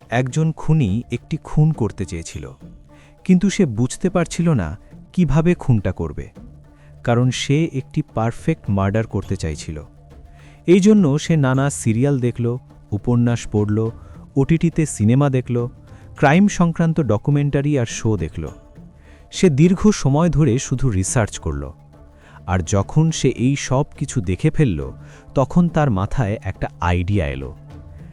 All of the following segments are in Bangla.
একজন খুনি একটি খুন করতে চেয়েছিল, কিন্তু সে বুঝতে পারছিল না কিভাবে খুনটা করবে, কারণ সে একটি পারফেক্ট মার্ডার করতে চাইছিল। এই জন্য সে নানা সিরিয়াল দেখল, উপন্যাস পড়ল, ওটিটিতে সিনেমা দেখল, ক্রাইম সংক্রান্ত ডকুমেন্টারি আর শো দেখল। সে দীর্ঘ সময় ধরে শুধু রিসার্চ করল। আর যখন সে এই সব কিছু দেখে ফেলল, তখন তার মাথায় একটা আইডিয়া এলো।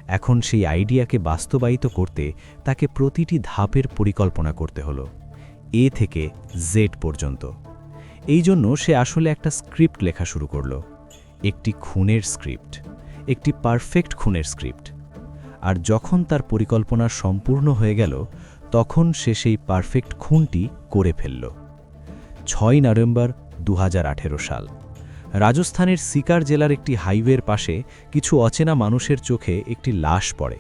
এখন সেই আইডিয়াকে বাস্তবায়িত করতে তাকে প্রতিটি ধাপের পরিকল্পনা করতে হলো, এ থেকে জেড পর্যন্ত। এই জন্য সে আসলে একটা স্ক্রিপ্ট লেখা শুরু করল, একটি খুনের স্ক্রিপ্ট, একটি পারফেক্ট খুনের স্ক্রিপ্ট। আর যখন তার পরিকল্পনা সম্পূর্ণ হয়ে গেল, তখন সে সেই পারফেক্ট খুনটি করে ফেলল। 6 নভেম্বর 2018 সাল, রাজস্থানের সিকার জেলার একটি হাইওয়ের পাশে কিছু অচেনা মানুষের চোখে একটি লাশ পড়ে।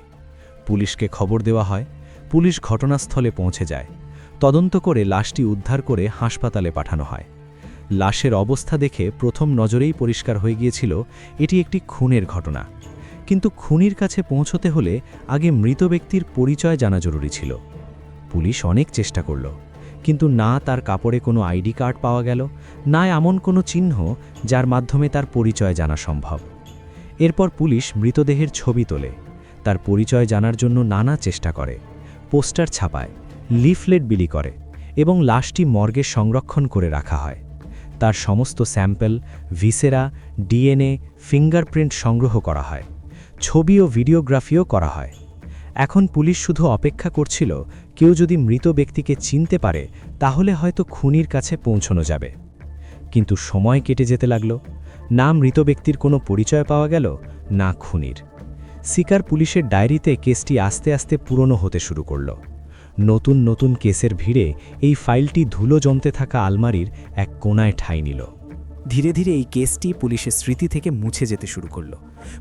পুলিশকে খবর দেওয়া হয়। পুলিশ ঘটনাস্থলে পৌঁছে যায়। তদন্ত করে লাশটি উদ্ধার করে হাসপাতালে পাঠানো হয়। লাশের অবস্থা দেখে প্রথম নজরেই পরিষ্কার হয়ে গিয়েছিল এটি একটি খুনের ঘটনা। কিন্তু খুনির কাছে পৌঁছতে হলে আগে মৃত ব্যক্তির পরিচয় জানা জরুরি ছিল। পুলিশ অনেক চেষ্টা করল, কিন্তু না তার কাপড়ে কোনো আইডি কার্ড পাওয়া গেল, না এমন কোনো চিহ্ন যার মাধ্যমে তার পরিচয় জানা সম্ভব। এরপর পুলিশ মৃতদেহের ছবি তোলে, তার পরিচয় জানার জন্য নানা চেষ্টা করে, পোস্টার ছাপায়, লিফলেট বিলি করে এবং লাশটি মর্গে সংরক্ষণ করে রাখা হয়। তার সমস্ত স্যাম্পল, ভিসেরা, ডিএনএ, ফিঙ্গারপ্রিন্ট সংগ্রহ করা হয়। ছবি ও ভিডিওগ্রাফিও করা হয়। এখন পুলিশ শুধু অপেক্ষা করছিল কেউ যদি মৃত ব্যক্তিকে চিনতে পারে তাহলে হয়তো খুনির কাছে পৌঁছানো যাবে। কিন্তু সময় কেটে যেতে লাগল। না মৃত ব্যক্তির কোনো পরিচয় পাওয়া গেল, না খুনির। সিকার পুলিশের ডায়েরিতে কেসটি আস্তে আস্তে পুরনো হতে শুরু করল। নতুন নতুন কেসের ভিড়ে এই ফাইলটি ধুলো জমতে থাকা আলমারির এক কোণায় ঠাঁই নিল। ধীরে ধীরে এই কেসটি পুলিশের স্মৃতি থেকে মুছে যেতে শুরু করল।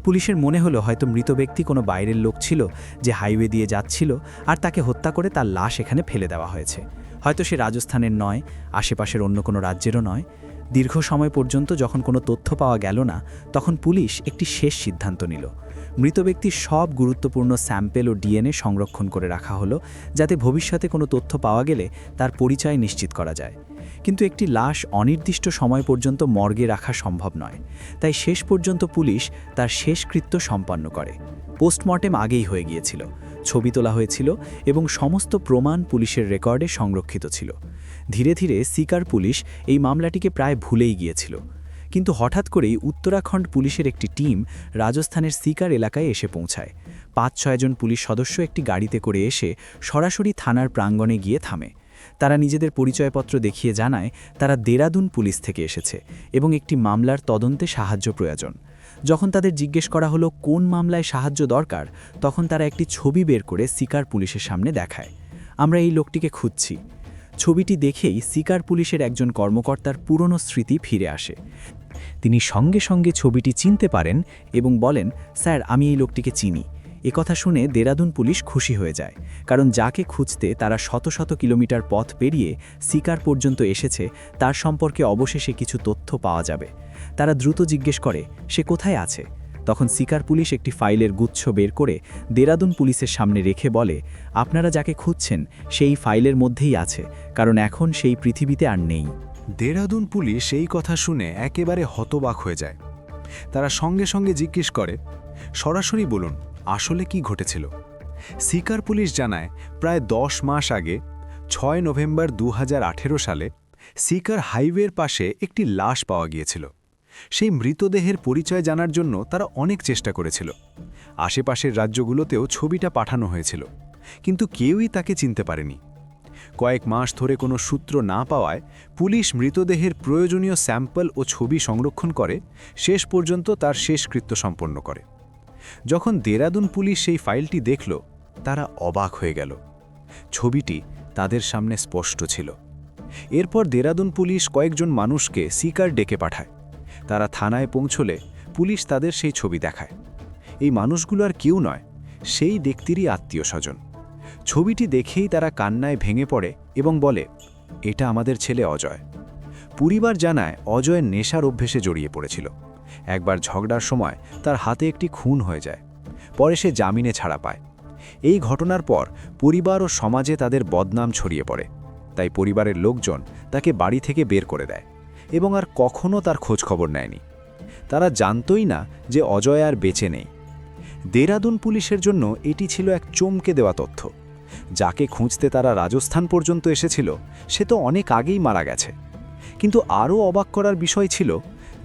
পুলিশের মনে হলো হয়তো মৃত ব্যক্তি কোনো বাইরের লোক ছিল যে হাইওয়ে দিয়ে যাচ্ছিল আর তাকে হত্যা করে তার লাশ এখানে ফেলে দেওয়া হয়েছে। হয়তো সে রাজস্থানের নয়, আশেপাশের অন্য কোনো রাজ্যেরও নয়। দীর্ঘ সময় পর্যন্ত যখন কোনো তথ্য পাওয়া গেল না, তখন পুলিশ একটি শেষ সিদ্ধান্ত নিল। মৃত ব্যক্তির সব গুরুত্বপূর্ণ স্যাম্পেল ও ডিএনএ সংরক্ষণ করে রাখা হলো, যাতে ভবিষ্যতে কোনো তথ্য পাওয়া গেলে তার পরিচয় নিশ্চিত করা যায়। কিন্তু একটি লাশ অনির্দিষ্ট সময় পর্যন্ত মর্গে রাখা সম্ভব নয়। তাই শেষ পর্যন্ত পুলিশ তার শেষকৃত্য সম্পন্ন করে। পোস্টমর্টেম আগেই হয়ে গিয়েছিল, ছবি তোলা হয়েছিল এবং সমস্ত প্রমাণ পুলিশের রেকর্ডে সংরক্ষিত ছিল। ধীরে ধীরে সিকার পুলিশ এই মামলাটিকে প্রায় ভুলেই গিয়েছিল। কিন্তু হঠাৎ করেই উত্তরাখণ্ড পুলিশের একটি টিম রাজস্থানের সিকার এলাকায় এসে পৌঁছায়। 5-6 জন পুলিশ সদস্য একটি গাড়িতে করে এসে সরাসরি থানার প্রাঙ্গণে গিয়ে থামে। তারা নিজেদের পরিচয়পত্র দেখিয়ে জানায় তারা দেরাদুন পুলিশ থেকে এসেছে এবং একটি মামলার তদন্তে সাহায্য প্রয়োজন। যখন তাদের জিজ্ঞেস করা হলো কোন মামলায় সাহায্য দরকার, তখন তারা একটি ছবি বের করে সিকার পুলিশের সামনে দেখায়। আমরা এই লোকটিকে খুঁজছি। ছবিটি দেখেই সিকার পুলিশের একজন কর্মকর্তার পুরনো স্মৃতি ফিরে আসে। তিনি সঙ্গে সঙ্গে ছবিটি চিনতে পারেন এবং বলেন, স্যার, আমি এই লোকটিকে চিনি। একথা শুনে দেরাদুন পুলিশ খুশি হয়ে যায়, কারণ যাকে খুঁজতে তারা শত শত কিলোমিটার পথ পেরিয়ে সিকার পর্যন্ত এসেছে তার সম্পর্কে অবশেষে কিছু তথ্য পাওয়া যাবে। তারা দ্রুত জিজ্ঞেস করে সে কোথায় আছে। তখন সিকার পুলিশ একটি ফাইলের গুচ্ছ বের করে দেরাদুন পুলিশের সামনে রেখে বলে, আপনারা যাকে খুঁজছেন সেই ফাইলের মধ্যেই আছে, কারণ এখন সেই পৃথিবীতে আর নেই। দেরাদুন পুলিশ এই কথা শুনে একেবারে হতবাক হয়ে যায়। তারা সঙ্গে সঙ্গে জিজ্ঞেস করে, সরাসরি বলুন আসলে কি ঘটেছিল। সিকার পুলিশ জানায় প্রায় 10 মাস আগে 6 নভেম্বর 2018 সালে সিকার হাইওয়ের পাশে একটি লাশ পাওয়া গিয়েছিল। সেই মৃতদেহের পরিচয় জানার জন্য তারা অনেক চেষ্টা করেছিল। আশেপাশের রাজ্যগুলোতেও ছবিটা পাঠানো হয়েছিল, কিন্তু কেউই তাকে চিনতে পারেনি। কয়েক মাস ধরে কোনো সূত্র না পাওয়ায় পুলিশ মৃতদেহের প্রয়োজনীয় স্যাম্পল ও ছবি সংরক্ষণ করে শেষ পর্যন্ত তার শেষকৃত্য সম্পন্ন করে। যখন দেরাদুন পুলিশ সেই ফাইলটি দেখল, তারা অবাক হয়ে গেল। ছবিটি তাদের সামনে স্পষ্ট ছিল। এরপর দেরাদুন পুলিশ কয়েকজন মানুষকে সিকার ডেকে পাঠায়। তারা থানায় পৌঁছলে পুলিশ তাদের সেই ছবি দেখায়। এই মানুষগুলো আর কেউ নয়, সেই ব্যক্তিরই আত্মীয় স্বজন। ছবিটি দেখেই তারা কান্নায় ভেঙে পড়ে এবং বলে, এটা আমাদের ছেলে অজয়। পরিবার জানায় অজয় নেশার অভ্যেসে জড়িয়ে পড়েছিল। একবার ঝগড়ার সময় তার হাতে একটি খুন হয়ে যায়। পরে সে জামিনে ছাড়া পায়। এই ঘটনার পর পরিবার ও সমাজে তাদের বদনাম ছড়িয়ে পড়ে, তাই পরিবারের লোকজন তাকে বাড়ি থেকে বের করে দেয় এবং আর কখনো তার খোঁজ খবর নেয়নি। তারা জানতই না যে অজয় আর বেঁচে নেই। দেরাদুন পুলিশের জন্য এটি ছিল এক চমকে দেওয়া তথ্য। যাকে খুঁজতে তারা রাজস্থান পর্যন্ত এসেছিল সে তো অনেক আগেই মারা গেছে। কিন্তু আরও অবাক করার বিষয় ছিল,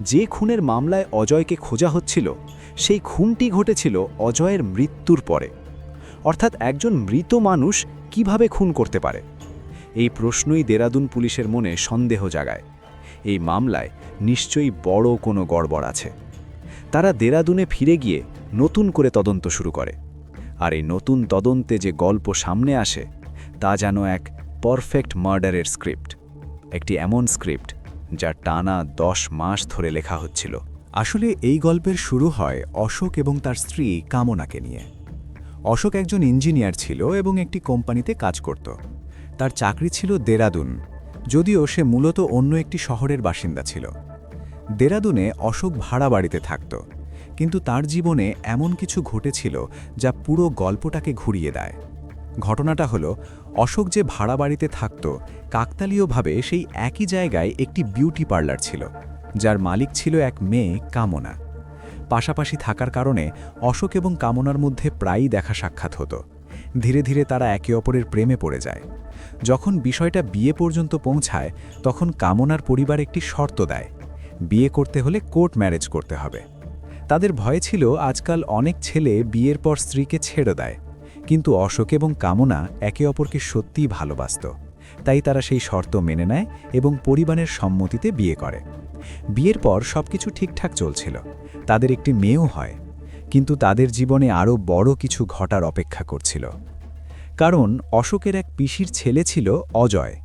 যে খুনের মামলায় অজয়কে খোঁজা হচ্ছিল সেই খুনটি ঘটেছিল অজয়ের মৃত্যুর পরে। অর্থাৎ একজন মৃত মানুষ কিভাবে খুন করতে পারে? এই প্রশ্নই দেরাদুন পুলিশের মনে সন্দেহ জাগায়। এই মামলায় নিশ্চয়ই বড় কোনো গড়বড় আছে। তারা দেরাদুনে ফিরে গিয়ে নতুন করে তদন্ত শুরু করে। আর এই নতুন তদন্তে যে গল্প সামনে আসে তা যেন এক পারফেক্ট মার্ডারের স্ক্রিপ্ট, একটি এমন স্ক্রিপ্ট যা টানা 10 মাস ধরে লেখা হচ্ছিল। আসলে এই গল্পের শুরু হয় অশোক এবং তার স্ত্রী কামনাকে নিয়ে। অশোক একজন ইঞ্জিনিয়ার ছিল এবং একটি কোম্পানিতে কাজ করত। তার চাকরি ছিল দেরাদুন, যদিও সে মূলত অন্য একটি শহরের বাসিন্দা ছিল। দেরাদুনে অশোক ভাড়া বাড়িতে থাকত, কিন্তু তার জীবনে এমন কিছু ঘটেছিল যা পুরো গল্পটাকে ঘুরিয়ে দেয়। ঘটনাটা হলো, অশোক যে ভাড়া বাড়িতে থাকত কাকতালীয়ভাবে সেই একই জায়গায় একটি বিউটি পার্লার ছিল, যার মালিক ছিল এক মেয়ে কামনা। পাশাপাশি থাকার কারণে অশোক এবং কামনার মধ্যে প্রায়ই দেখা সাক্ষাৎ হতো। ধীরে ধীরে তারা একে অপরের প্রেমে পড়ে যায়। যখন বিষয়টা বিয়ে পর্যন্ত পৌঁছায় তখন কামনার পরিবার একটি শর্ত দেয়, বিয়ে করতে হলে কোর্ট ম্যারেজ করতে হবে। তাদের ভয় ছিল আজকাল অনেক ছেলে বিয়ের পর স্ত্রীকে ছেড়ে দেয়, কিন্তু অশোক এবং কামনা একে অপরকে সত্যিই ভালোবাসত। তাই তারা সেই শর্ত মেনে নেয় এবং পরিবারের সম্মতিতে বিয়ে করে। বিয়ের পর সবকিছু ঠিকঠাক চলছিল, তাদের একটি মেয়েও হয়। কিন্তু তাদের জীবনে আরও বড় কিছু ঘটার অপেক্ষা করছিল। কারণ অশোকের এক পিসির ছেলে ছিল অজয়।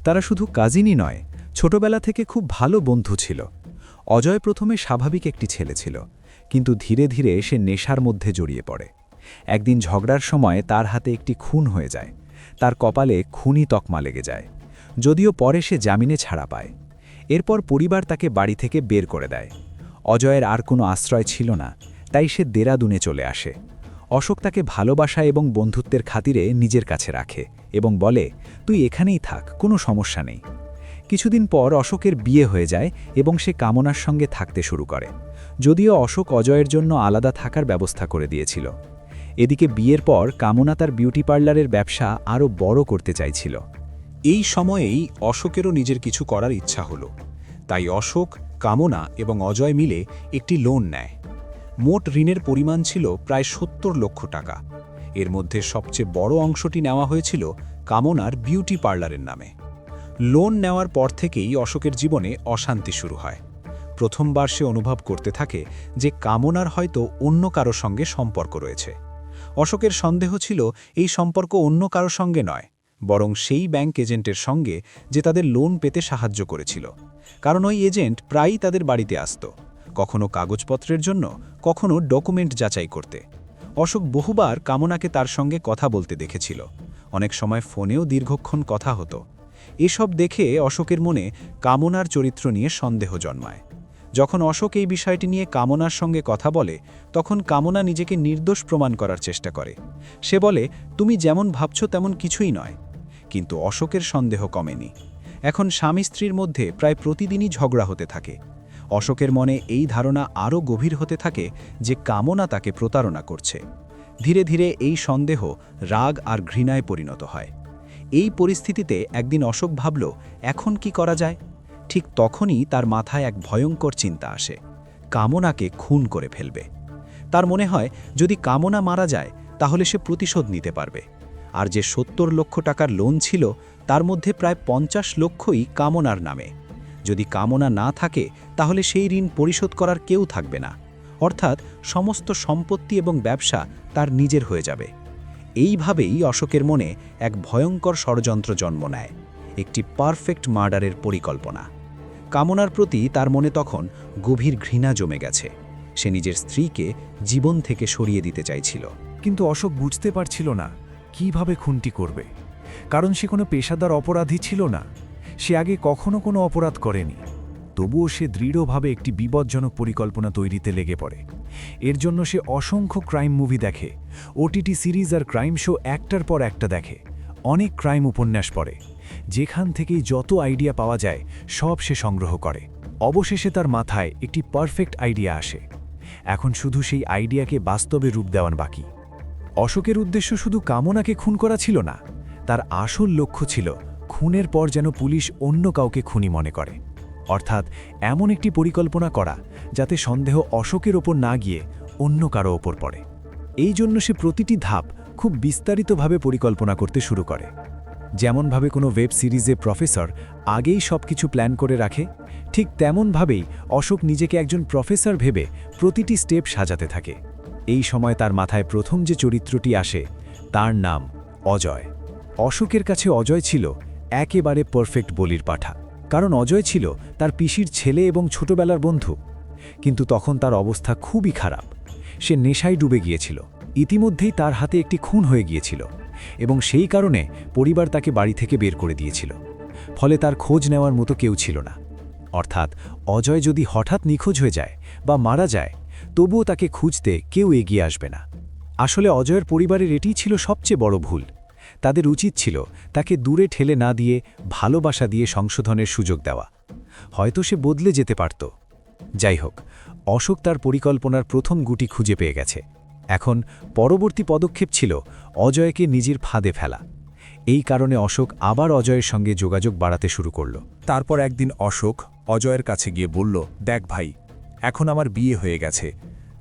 তারা শুধু কাজিনই নয়, ছোটবেলা থেকে খুব ভালো বন্ধু ছিল। অজয় প্রথমে স্বাভাবিক একটি ছেলে ছিল, কিন্তু ধীরে ধীরে সে নেশার মধ্যে জড়িয়ে পড়ে। একদিন ঝগড়ার সময় তার হাতে একটি খুন হয়ে যায়। তার কপালে খুনি তকমা লেগে যায়, যদিও পরে সে জামিনে ছাড়া পায়। এরপর পরিবার তাকে বাড়ি থেকে বের করে দেয়। অজয়ের আর কোনো আশ্রয় ছিল না, তাই সে দেরাদুনে চলে আসে। অশোক তাকে ভালোবাসা এবং বন্ধুত্বের খাতিরে নিজের কাছে রাখে এবং বলে, তুই এখানেই থাক, কোনো সমস্যা নেই। কিছুদিন পর অশোকের বিয়ে হয়ে যায় এবং সে কামনার সঙ্গে থাকতে শুরু করে, যদিও অশোক অজয়ের জন্য আলাদা থাকার ব্যবস্থা করে দিয়েছিল। এদিকে বিয়ের পর কামনা তার বিউটি পার্লারের ব্যবসা আরও বড় করতে চাইছিল। এই সময়েই অশোকেরও নিজের কিছু করার ইচ্ছা হলো। তাই অশোক, কামনা এবং অজয় মিলে একটি লোন নেয়। মোট ঋণের পরিমাণ ছিল প্রায় ৭০ লক্ষ টাকা। এর মধ্যে সবচেয়ে বড় অংশটি নেওয়া হয়েছিল কামনার বিউটি পার্লারের নামে। লোন নেওয়ার পর থেকেই অশোকের জীবনে অশান্তি শুরু হয়। প্রথমবার সে অনুভব করতে থাকে যে কামনার হয়তো অন্য কারো সঙ্গে সম্পর্ক রয়েছে। অশোকের সন্দেহ ছিল এই সম্পর্ক অন্য কারো সঙ্গে নয়, বরং সেই ব্যাংক এজেন্টের সঙ্গে যে তাদের লোন পেতে সাহায্য করেছিল। কারণ ওই এজেন্ট প্রায়ই তাদের বাড়িতে আসত, কখনো কাগজপত্রের জন্য, কখনো ডকুমেন্ট যাচাই করতে। অশোক বহুবার কামনাকে তার সঙ্গে কথা বলতে দেখেছিল, অনেক সময় ফোনেও দীর্ঘক্ষণ কথা হতো। এসব দেখে অশোকের মনে কামনার চরিত্র নিয়ে সন্দেহ জন্মায়। যখন অশোক এই বিষয়টি নিয়ে কামনার সঙ্গে কথা বলে তখন কামনা নিজেকে নির্দোষ প্রমাণ করার চেষ্টা করে। সে বলে, তুমি যেমন ভাবছো তেমন কিছুই নয়। কিন্তু অশোকের সন্দেহ কমেনি। এখন স্বামী স্ত্রীর মধ্যে প্রায় প্রতিদিনই ঝগড়া হতে থাকে। অশোকের মনে এই ধারণা আরও গভীর হতে থাকে যে কামনা তাকে প্রতারণা করছে। ধীরে ধীরে এই সন্দেহ রাগ আর ঘৃণায় পরিণত হয়। এই পরিস্থিতিতে একদিন অশোক ভাবল, এখন কি করা যায়? ঠিক তখনই তার মাথায় এক ভয়ঙ্কর চিন্তা আসে, কামনাকে খুন করে ফেলবে। তার মনে হয় যদি কামনা মারা যায় তাহলে সে প্রতিশোধ নিতে পারবে। আর যে ৭০ লক্ষ টাকার লোন ছিল তার মধ্যে প্রায় ৫০ লক্ষই কামনার নামে। যদি কামনা না থাকে তাহলে সেই ঋণ পরিশোধ করার কেউ থাকবে না, অর্থাৎ সমস্ত সম্পত্তি এবং ব্যবসা তার নিজের হয়ে যাবে। এইভাবেই অশোকের মনে এক ভয়ঙ্কর ষড়যন্ত্র জন্ম নেয়, একটি পারফেক্ট মার্ডারের পরিকল্পনা। কামনার প্রতি তার মনে তখন গভীর ঘৃণা জমে গেছে। সে নিজের স্ত্রীকে জীবন থেকে সরিয়ে দিতে চাইছিল। কিন্তু অশোক বুঝতে পারছিল না কিভাবে খুনটি করবে, কারণ সে কোনো পেশাদার অপরাধী ছিল না। সে আগে কখনো কোনো অপরাধ করেনি। তবুও সে দৃঢ়ভাবে একটি বিপজ্জনক পরিকল্পনা তৈরিতে লেগে পড়ে। এর জন্য সে অসংখ্য ক্রাইম মুভি দেখে, ওটিটি সিরিজ আর ক্রাইম শো একটার পর একটা দেখে, অনেক ক্রাইম উপন্যাস পড়ে। যেখান থেকেই যত আইডিয়া পাওয়া যায় সব সে সংগ্রহ করে। অবশেষে তার মাথায় একটি পারফেক্ট আইডিয়া আসে। এখন শুধু সেই আইডিয়াকে বাস্তবে রূপ দেওয়ান বাকি। অশোকের উদ্দেশ্য শুধু কামনাকে খুন করা ছিল না, তার আসল লক্ষ্য ছিল খুনের পর যেন পুলিশ অন্য কাউকে খুনি মনে করে। অর্থাৎ এমন একটি পরিকল্পনা করা যাতে সন্দেহ অশোকের ওপর না গিয়ে অন্য কারো ওপর পড়ে। এই জন্য সে প্রতিটি ধাপ খুব বিস্তারিতভাবে পরিকল্পনা করতে শুরু করে। যেমনভাবে কোনো ওয়েব সিরিজে প্রফেসর আগেই সবকিছু প্ল্যান করে রাখে, ঠিক তেমনভাবেই অশোক নিজেকে একজন প্রফেসর ভেবে প্রতিটি স্টেপ সাজাতে থাকে। এই সময় তার মাথায় প্রথম যে চরিত্রটি আসে তার নাম অজয়। অশোকের কাছে অজয় ছিল একেবারে পারফেক্ট বলির পাঠা, কারণ অজয় ছিল তার পিসির ছেলে এবং ছোটবেলার বন্ধু। কিন্তু তখন তার অবস্থা খুবই খারাপ। সে নেশায় ডুবে গিয়েছিল, ইতিমধ্যেই তার হাতে একটি খুন হয়ে গিয়েছিল এবং সেই কারণে পরিবার তাকে বাড়ি থেকে বের করে দিয়েছিল। ফলে তার খোঁজ নেওয়ার মতো কেউ ছিল না। অর্থাৎ অজয় যদি হঠাৎ নিখোঁজ হয়ে যায় বা মারা যায়, তবুও তাকে খুঁজতে কেউ এগিয়ে আসবে না। আসলে অজয়ের পরিবারের এটিই ছিল সবচেয়ে বড় ভুল। তাদের উচিত ছিল তাকে দূরে ঠেলে না দিয়ে ভালোবাসা দিয়ে সংশোধনের সুযোগ দেওয়া। হয়তো সে বদলে যেতে পারত। যাই হোক, অশোক তার পরিকল্পনার প্রথম গুটি খুঁজে পেয়ে গেছে। এখন পরবর্তী পদক্ষেপ ছিল অজয়কে নিজের ফাঁদে ফেলা। এই কারণে অশোক আবার অজয়ের সঙ্গে যোগাযোগ বাড়াতে শুরু করল। তারপর একদিন অশোক অজয়ের কাছে গিয়ে বলল, দেখ ভাই, এখন আমার বিয়ে হয়ে গেছে,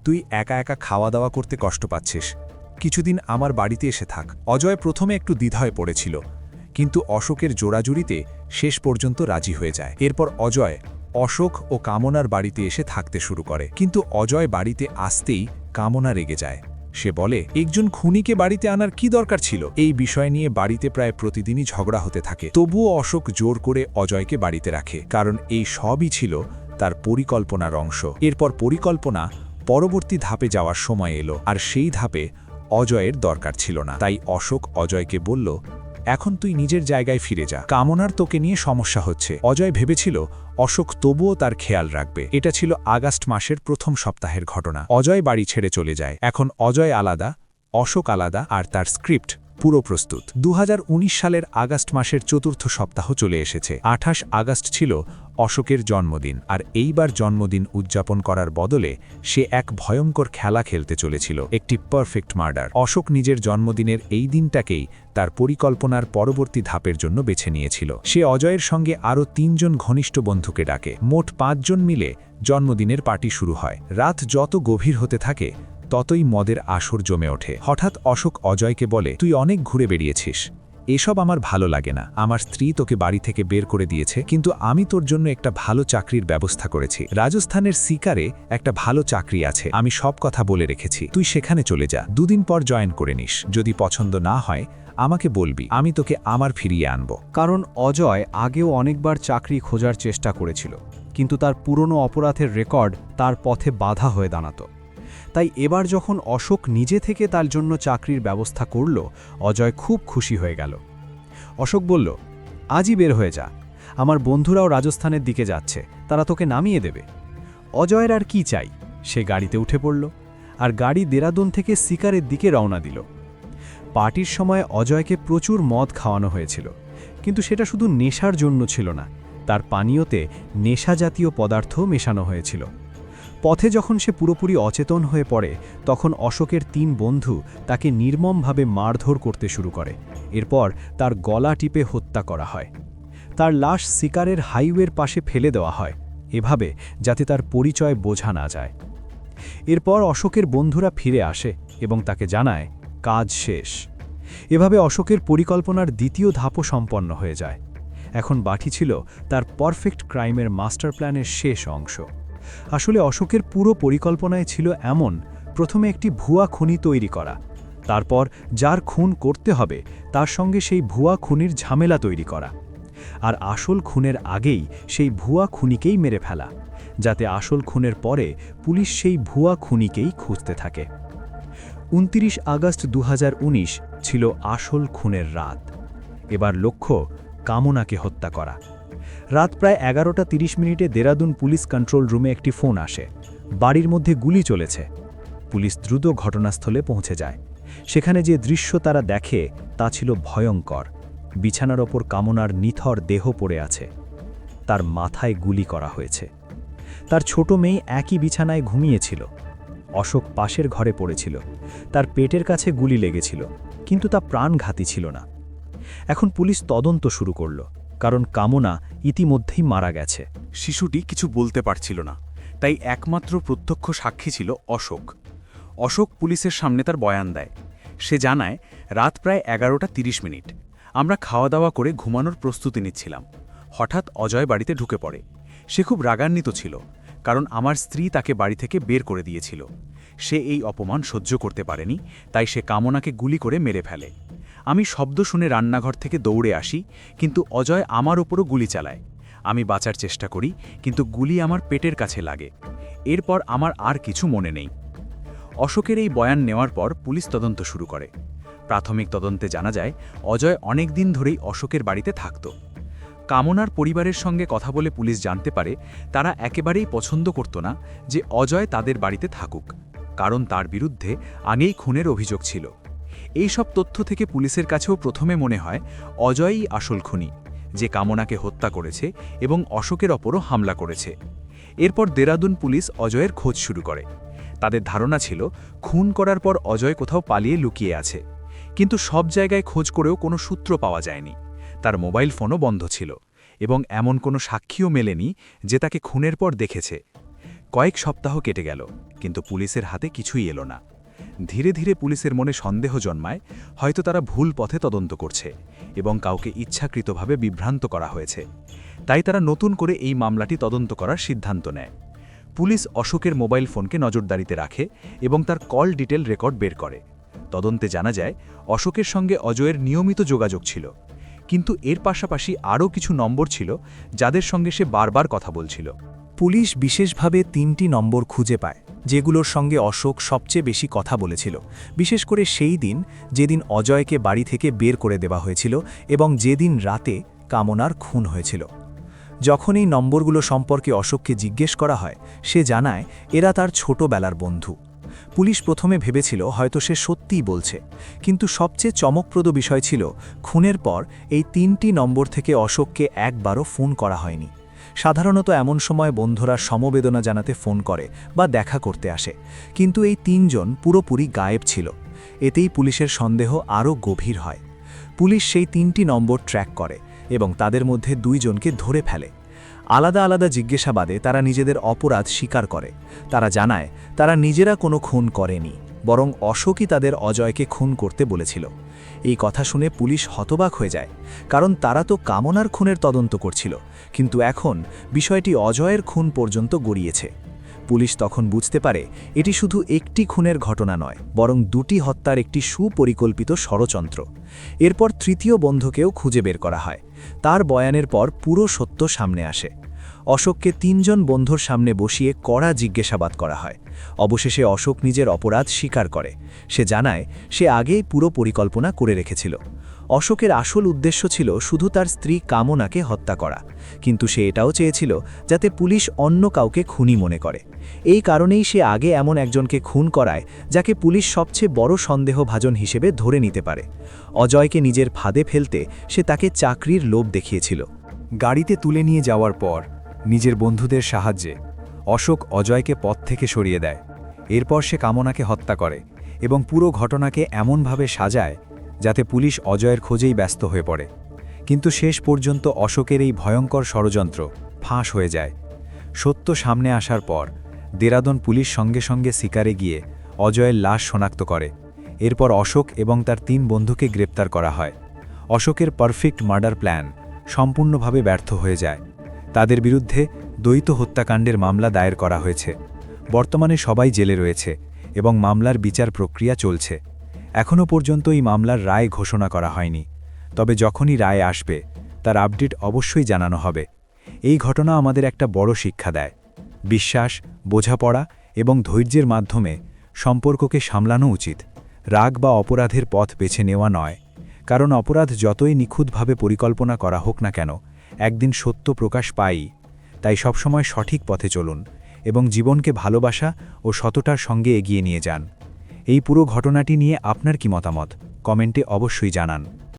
তুই একা একা খাওয়া দাওয়া করতে কষ্ট পাচ্ছিস, কিছুদিন আমার বাড়িতে এসে থাক। অজয় প্রথমে একটু দ্বিধায় পড়েছিল, কিন্তু অশোকের জোড়াজুড়িতে শেষ পর্যন্ত রাজি হয়ে যায়। এরপর অজয় অশোক ও কামনার বাড়িতে এসে থাকতে শুরু করে। কিন্তু অজয় বাড়িতে আসতেই কামনা রেগে যায়। সে বলে, একজন খুনিকে বাড়িতে আনার কি দরকার ছিল? এই বিষয় নিয়ে বাড়িতে প্রায় প্রতিদিনই ঝগড়া হতে থাকে। তবুও অশোক জোর করে অজয়কে বাড়িতে রাখে, কারণ এই সবই ছিল তার পরিকল্পনার অংশ। এরপর পরিকল্পনা পরবর্তী ধাপে যাওয়ার সময় এলো, আর সেই ধাপে অজয়ের দরকার ছিল না। তাই অশোক অজয়কে বলল, এখন তুই নিজের জায়গায় ফিরে যা, কামনার তোকে নিয়ে সমস্যা হচ্ছে। অজয় ভেবেছিল অশোক তবুও তার খেয়াল রাখবে। এটা ছিল আগস্ট মাসের প্রথম সপ্তাহের ঘটনা। অজয় বাড়ি ছেড়ে চলে যায়। এখন অজয় আলাদা, অশোক আলাদা, আর তার স্ক্রিপ্ট পুরো প্রস্তুত। 2019 সালের আগস্ট মাসের চতুর্থ সপ্তাহ চলে এসেছে। 28 আগস্ট ছিল অশোকের জন্মদিন, আর এইবার জন্মদিন উদযাপন করার বদলে সে এক ভয়ঙ্কর খেলা খেলতে চলেছিল, একটি পারফেক্ট মার্ডার। অশোক নিজের জন্মদিনের এই দিনটাকেই তার পরিকল্পনার পরবর্তী ধাপের জন্য বেছে নিয়েছিল। সে অজয়ের সঙ্গে আরও 3 জন ঘনিষ্ঠ বন্ধুকে ডাকে। মোট 5 জন মিলে জন্মদিনের পার্টি শুরু হয়। রাত যত গভীর হতে থাকে ততই মদের আসর জমে ওঠে। হঠাৎ অশোক অজয়কে বলে, তুই অনেক ঘুরে বেরিয়েছিস, এসব আমার ভালো লাগে না। আমার স্ত্রী তোকে বাড়ি থেকে বের করে দিয়েছে, কিন্তু আমি তোর জন্য একটা ভালো চাকরির ব্যবস্থা করেছি। রাজস্থানের সিকারে একটা ভালো চাকরি আছে, আমি সব কথা বলে রেখেছি, তুই সেখানে চলে যা, 2 দিন পর জয়েন করে নিস। যদি পছন্দ না হয় আমাকে বলবি, আমি তোকে আমার ফিরিয়ে আনব। কারণ অজয় আগেও অনেকবার চাকরি খোঁজার চেষ্টা করেছিল, কিন্তু তার পুরনো অপরাধের রেকর্ড তার পথে বাধা হয়ে দাঁড়াত। তাই এবার যখন অশোক নিজে থেকে তার জন্য চাকরির ব্যবস্থা করল, অজয় খুব খুশি হয়ে গেল। অশোক বলল, আজই বের হয়ে যা, আমার বন্ধুরাও রাজস্থানের দিকে যাচ্ছে, তারা তোকে নামিয়ে দেবে। অজয়ের আর কি চাই, সে গাড়িতে উঠে পড়ল আর গাড়ি দেরাদুন থেকে সিকারের দিকে রওনা দিল। পার্টির সময় অজয়কে প্রচুর মদ খাওয়ানো হয়েছিল, কিন্তু সেটা শুধু নেশার জন্য ছিল না, তার পানীয়তে নেশা জাতীয় পদার্থ মেশানো হয়েছিল। পথে যখন সে পুরোপুরি অচেতন হয়ে পড়ে, তখন অশোকের 3 বন্ধু তাকে নির্মমভাবে মারধর করতে শুরু করে। এরপর তার গলা টিপে হত্যা করা হয়। তার লাশ সিকারের হাইওয়ের পাশে ফেলে দেওয়া হয়, এভাবে যাতে তার পরিচয় বোঝা না যায়। এরপর অশোকের বন্ধুরা ফিরে আসে এবং তাকে জানায় কাজ শেষ। এভাবে অশোকের পরিকল্পনার দ্বিতীয় ধাপও সম্পন্ন হয়ে যায়। এখন বাকি ছিল তার পারফেক্ট ক্রাইমের মাস্টার প্ল্যানের শেষ অংশ। আসলে অশোকের পুরো পরিকল্পনায় ছিল এমন, প্রথমে একটি ভুয়া খুনি তৈরি করা, তারপর যার খুন করতে হবে তার সঙ্গে সেই ভুয়া খুনির ঝামেলা তৈরি করা, আর আসল খুনের আগেই সেই ভুয়া খুনিকেই মেরে ফেলা, যাতে আসল খুনের পরে পুলিশ সেই ভুয়া খুনিকেই খুঁজতে থাকে। 29 আগস্ট 2019 ছিল আসল খুনের রাত। এবার লক্ষ্য কামনাকে হত্যা করা। রাত প্রায় 11:30 দেরাদুন পুলিশ কন্ট্রোল রুমে একটি ফোন আসে। বাড়ির মধ্যে গুলি চলেছে। পুলিশ দ্রুত ঘটনাস্থলে পৌঁছে যায়। সেখানে যে দৃশ্য তারা দেখে তা ছিল ভয়ঙ্কর। বিছানার ওপর কামনার নিথর দেহ পড়ে আছে। তার মাথায় গুলি করা হয়েছে। তার ছোট মেয়ে একই বিছানায় ঘুমিয়েছিল। অশোক পাশের ঘরে পড়েছিল। তার পেটের কাছে গুলি লেগেছিল, কিন্তু তা প্রাণঘাতী ছিল না। এখন পুলিশ তদন্ত শুরু করল, কারণ কামনা ইতিমধ্যেই মারা গেছে। শিশুটি কিছু বলতে পারছিল না, তাই একমাত্র প্রত্যক্ষ সাক্ষী ছিল অশোক। অশোক পুলিশের সামনে তার বয়ান দেয়। সে জানায়, রাত প্রায় 11:30। আমরা খাওয়া দাওয়া করে ঘুমানোর প্রস্তুতি নিচ্ছিলাম। হঠাৎ অজয় বাড়িতে ঢুকে পড়ে। সে খুব রাগান্বিত ছিল, কারণ আমার স্ত্রী তাকে বাড়ি থেকে বের করে দিয়েছিল। সে এই অপমান সহ্য করতে পারেনি, তাই সে কামনাকে গুলি করে মেরে ফেলে। আমি শব্দ শুনে রান্নাঘর থেকে দৌড়ে আসি, কিন্তু অজয় আমার ওপরও গুলি চালায়। আমি বাঁচার চেষ্টা করি, কিন্তু গুলি আমার পেটের কাছে লাগে। এরপর আমার আর কিছু মনে নেই। অশোকের এই বয়ান নেওয়ার পর পুলিশ তদন্ত শুরু করে। প্রাথমিক তদন্তে জানা যায়, অজয় অনেক দিন ধরেই অশোকের বাড়িতে থাকত। কামনার পরিবারের সঙ্গে কথা বলে পুলিশ জানতে পারে, তারা একেবারেই পছন্দ করত না যে অজয় তাদের বাড়িতে থাকুক, কারণ তার বিরুদ্ধে আগেই খুনের অভিযোগ ছিল। এই সব তথ্য থেকে পুলিশের কাছেও প্রথমে মনে হয় অজয়ই আসল খুনি, যে কামনাকে হত্যা করেছে এবং অশোকের ওপরও হামলা করেছে। এরপর দেরাদুন পুলিশ অজয়ের খোঁজ শুরু করে। তাদের ধারণা ছিল খুন করার পর অজয় কোথাও পালিয়ে লুকিয়ে আছে, কিন্তু সব জায়গায় খোঁজ করেও কোনো সূত্র পাওয়া যায়নি। তার মোবাইল ফোনও বন্ধ ছিল, এবং এমন কোনো সাক্ষীও মেলেনি যে তাকে খুনের পর দেখেছে। কয়েক সপ্তাহ কেটে গেল, কিন্তু পুলিশের হাতে কিছুই এলো না। ধীরে ধীরে পুলিশের মনে সন্দেহ জন্মায়, হয়তো তারা ভুল পথে তদন্ত করছে এবং কাউকে ইচ্ছাকৃতভাবে বিভ্রান্ত করা হয়েছে। তাই তারা নতুন করে এই মামলাটি তদন্ত করার সিদ্ধান্ত নেয়। পুলিশ অশোকের মোবাইল ফোনকে নজরদারিতে রাখে এবং তার কল ডিটেল রেকর্ড বের করে। তদন্তে জানা যায়, অশোকের সঙ্গে অজয়ের নিয়মিত যোগাযোগ ছিল, কিন্তু এর পাশাপাশি আরও কিছু নম্বর ছিল যাদের সঙ্গে সে বারবার কথা বলছিল। পুলিশ বিশেষভাবে 3টি নম্বর খুঁজে পায়, যেগুলোর সঙ্গে অশোক সবচেয়ে বেশি কথা বলেছিল, বিশেষ করে সেই দিন যেদিন অজয়কে বাড়ি থেকে বের করে দেওয়া হয়েছিল এবং যেদিন রাতে কামনার খুন হয়েছিল। যখন এই নম্বরগুলো সম্পর্কে অশোককে জিজ্ঞেস করা হয়, সে জানায় এরা তার ছোটবেলার বন্ধু। পুলিশ প্রথমে ভেবেছিল হয়তো সে সত্যিই বলছে, কিন্তু সবচেয়ে চমকপ্রদ বিষয় ছিল খুনের পর এই 3টি নম্বর থেকে অশোককে একবারও ফোন করা হয়নি। সাধারণত এমন সময় বন্ধুরা সমবেদনা জানাতে ফোন করে বা দেখা করতে আসে, কিন্তু এই 3 জন পুরোপুরি গায়েব ছিল। এতেই পুলিশের সন্দেহ আরও গভীর হয়। পুলিশ সেই 3টি নম্বর ট্র্যাক করে এবং তাদের মধ্যে 2 জনকে ধরে ফেলে। আলাদা আলাদা জিজ্ঞাসাবাদে তারা নিজেদের অপরাধ স্বীকার করে। তারা জানায় তারা নিজেরা কোনো খুন করেনি, বরং অশোকই তাদের অজয়কে খুন করতে বলেছিল। এই কথা শুনে পুলিশ হতবাক হয়ে যায়, কারণ তারা তো কামনার খুনের তদন্ত করছিল, কিন্তু এখন বিষয়টি অজয়ের খুন পর্যন্ত গড়িয়েছে। পুলিশ তখন বুঝতে পারে এটি শুধু একটি খুনের ঘটনা নয়, বরং 2টি হত্যার একটি সুপরিকল্পিত ষড়যন্ত্র। এরপর 3য় বন্ধুকেও খুঁজে বের করা হয়। তার বয়ানের পর পুরো সত্য সামনে আসে। অশোককে 3 জন বন্ধুর সামনে বসিয়ে কড়া জিজ্ঞাসাবাদ করা হয়। অবশেষে অশোক নিজের অপরাধ স্বীকার করে। সে জানায় সে আগেই পুরো পরিকল্পনা করে রেখেছিল। অশোকের আসল উদ্দেশ্য ছিল শুধু তার স্ত্রী কামনাকে হত্যা করা, কিন্তু সে এটাও চেয়েছিল যাতে পুলিশ অন্য কাউকে খুনি মনে করে। এই কারণেই সে আগে এমন একজনকে খুন করায় যাকে পুলিশ সবচেয়ে বড় সন্দেহভাজন হিসেবে ধরে নিতে পারে। অজয়কে নিজের ফাঁদে ফেলতে সে তাকে চাকরির লোভ দেখিয়েছিল। গাড়িতে তুলে নিয়ে যাওয়ার পর নিজের বন্ধুদের সাহায্যে অশোক অজয়কে পথ থেকে সরিয়ে দেয়। এরপর সে কামনাকে হত্যা করে এবং পুরো ঘটনাকে এমনভাবে সাজায় যাতে পুলিশ অজয়ের খোঁজেই ব্যস্ত হয়ে পড়ে। কিন্তু শেষ পর্যন্ত অশোকের এই ভয়ঙ্কর ষড়যন্ত্র ফাঁস হয়ে যায়। সত্য সামনে আসার পর দেরাদুন পুলিশ সঙ্গে সঙ্গে শিকারে গিয়ে অজয়ের লাশ শনাক্ত করে। এরপর অশোক এবং তার 3 বন্ধুকে গ্রেপ্তার করা হয়। অশোকের পারফেক্ট মার্ডার প্ল্যান সম্পূর্ণভাবে ব্যর্থ হয়ে যায়। তাদের বিরুদ্ধে দ্বৈত হত্যাকাণ্ডের মামলা দায়ের করা হয়েছে। বর্তমানে সবাই জেলে রয়েছে এবং মামলার বিচার প্রক্রিয়া চলছে। এখনও পর্যন্ত এই মামলার রায় ঘোষণা করা হয়নি, তবে যখনই রায় আসবে তার আপডেট অবশ্যই জানানো হবে। এই ঘটনা আমাদের একটা বড় শিক্ষা দেয়। বিশ্বাস, বোঝাপড়া এবং ধৈর্যের মাধ্যমে সম্পর্ককে সামলানো উচিত, রাগ বা অপরাধের পথ বেছে নেওয়া নয়। কারণ অপরাধ যতই নিখুঁতভাবে পরিকল্পনা করা হোক না কেন, একদিন সত্য প্রকাশ পাই। তাই সবসময় সঠিক পথে চলুন এবং জীবনকে ভালোবাসা ও সততার সঙ্গে এগিয়ে নিয়ে যান। এই পুরো ঘটনাটি নিয়ে আপনার কি মতামত কমেন্টে অবশ্যই জানান।